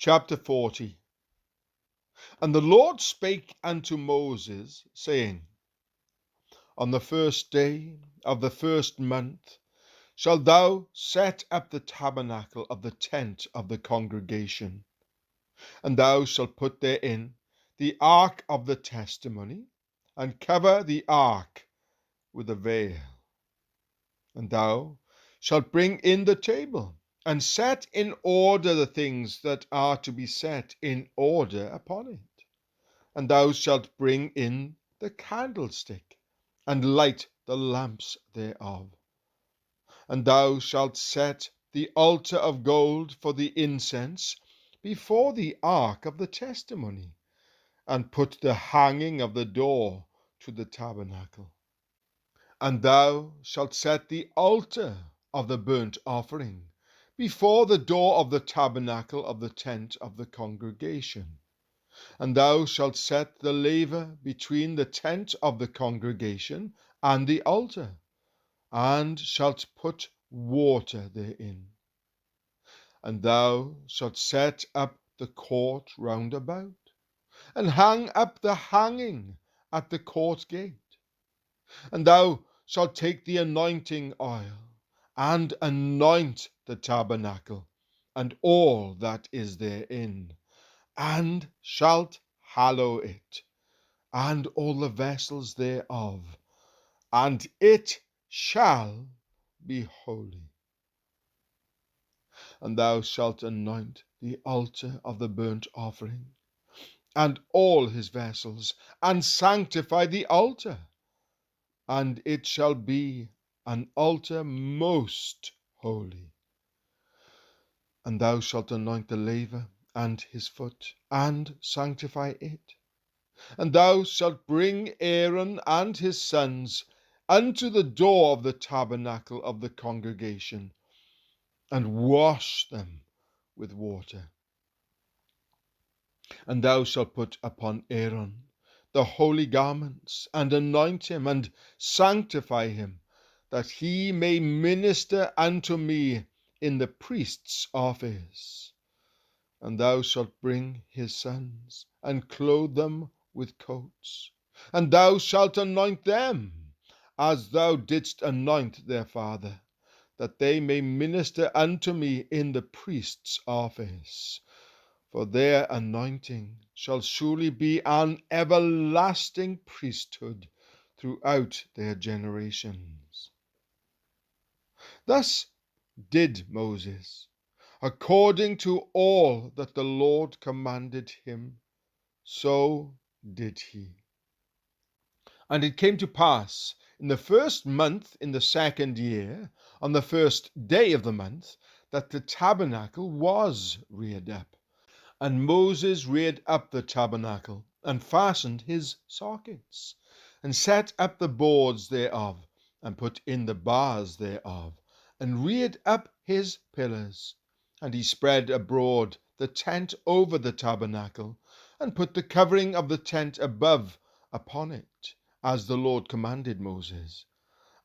Chapter 40. And the Lord spake unto Moses, saying, On the first day of the first month shalt thou set up the tabernacle of the tent of the congregation, and thou shalt put therein the ark of the testimony, and cover the ark with a veil. And thou shalt bring in the table, and set in order the things that are to be set in order upon it. And thou shalt bring in the candlestick, and light the lamps thereof. And thou shalt set the altar of gold for the incense before the ark of the testimony, and put the hanging of the door to the tabernacle. And thou shalt set the altar of the burnt offering before the door of the tabernacle of the tent of the congregation. And thou shalt set the laver between the tent of the congregation and the altar, and shalt put water therein. And thou shalt set up the court round about, and hang up the hanging at the court gate. And thou shalt take the anointing oil, and anoint the tabernacle, and all that is therein, and shalt hallow it, and all the vessels thereof, and it shall be holy. And thou shalt anoint the altar of the burnt offering, and all his vessels, and sanctify the altar, and it shall be an altar most holy. And thou shalt anoint the laver and his foot, and sanctify it. And thou shalt bring Aaron and his sons unto the door of the tabernacle of the congregation, and wash them with water. And thou shalt put upon Aaron the holy garments, and anoint him, and sanctify him, that he may minister unto me in the priest's office. And thou shalt bring his sons, and clothe them with coats, and thou shalt anoint them, as thou didst anoint their father, that they may minister unto me in the priest's office. For their anointing shall surely be an everlasting priesthood throughout their generations. Thus did Moses, according to all that the Lord commanded him, so did he. And it came to pass in the first month in the second year, on the first day of the month, that the tabernacle was reared up. And Moses reared up the tabernacle, and fastened his sockets, and set up the boards thereof, and put in the bars thereof, and reared up his pillars. And he spread abroad the tent over the tabernacle, and put the covering of the tent above upon it, as the Lord commanded Moses.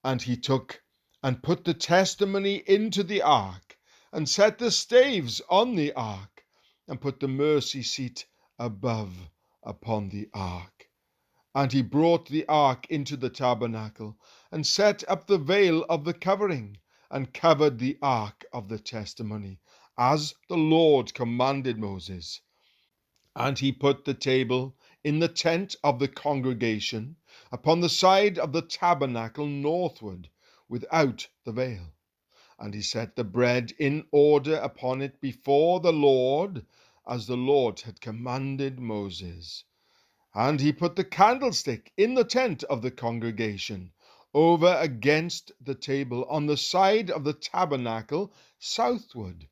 And he took and put the testimony into the ark, and set the staves on the ark, and put the mercy seat above upon the ark. And he brought the ark into the tabernacle, and set up the veil of the covering, and covered the ark of the testimony, as the Lord commanded Moses. And he put the table in the tent of the congregation, upon the side of the tabernacle northward, without the veil. And he set the bread in order upon it before the Lord, as the Lord had commanded Moses. And he put the candlestick in the tent of the congregation, over against the table, on the side of the tabernacle southward.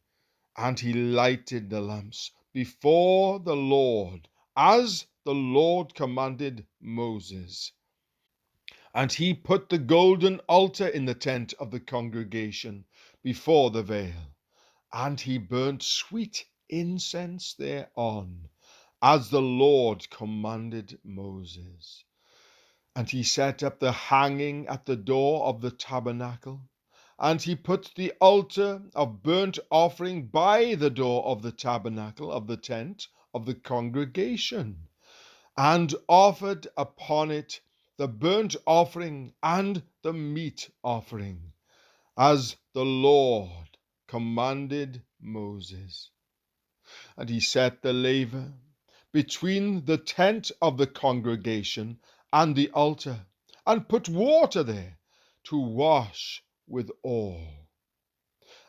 And he lighted the lamps before the Lord, as the Lord commanded Moses. And he put the golden altar in the tent of the congregation before the veil, and he burnt sweet incense thereon, as the Lord commanded Moses. And he set up the hanging at the door of the tabernacle, And he put the altar of burnt offering by the door of the tabernacle of the tent of the congregation, and offered upon it the burnt offering and the meat offering, as the Lord commanded Moses. And he set the laver between the tent of the congregation and the altar, and put water there to wash withal.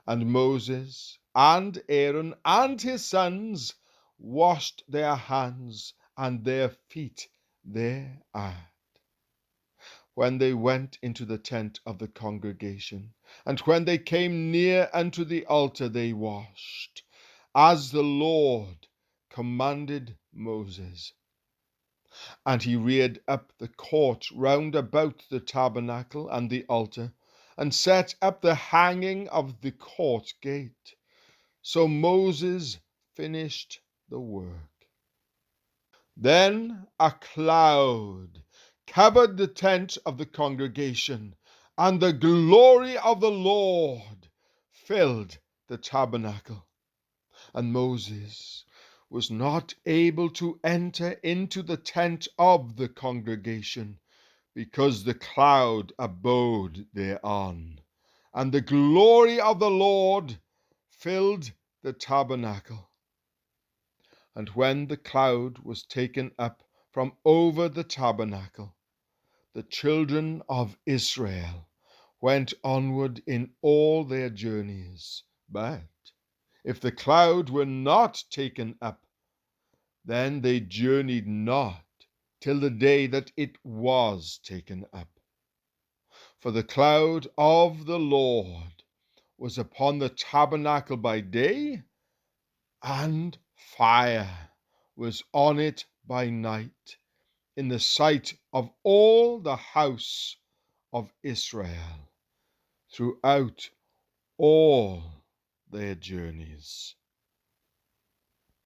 And Moses and Aaron and his sons washed their hands and their feet thereat, when they went into the tent of the congregation. And when they came near unto the altar, they washed, as the Lord commanded Moses. And he reared up the court round about the tabernacle and the altar, and set up the hanging of the court gate. So Moses finished the work. Then a cloud covered the tent of the congregation, and the glory of the Lord filled the tabernacle. And Moses was not able to enter into the tent of the congregation, because the cloud abode thereon, and the glory of the Lord filled the tabernacle. And when the cloud was taken up from over the tabernacle, the children of Israel went onward in all their journeys. But if the cloud were not taken up, then they journeyed not till the day that it was taken up. For the cloud of the Lord was upon the tabernacle by day, and fire was on it by night, in the sight of all the house of Israel, throughout all their journeys.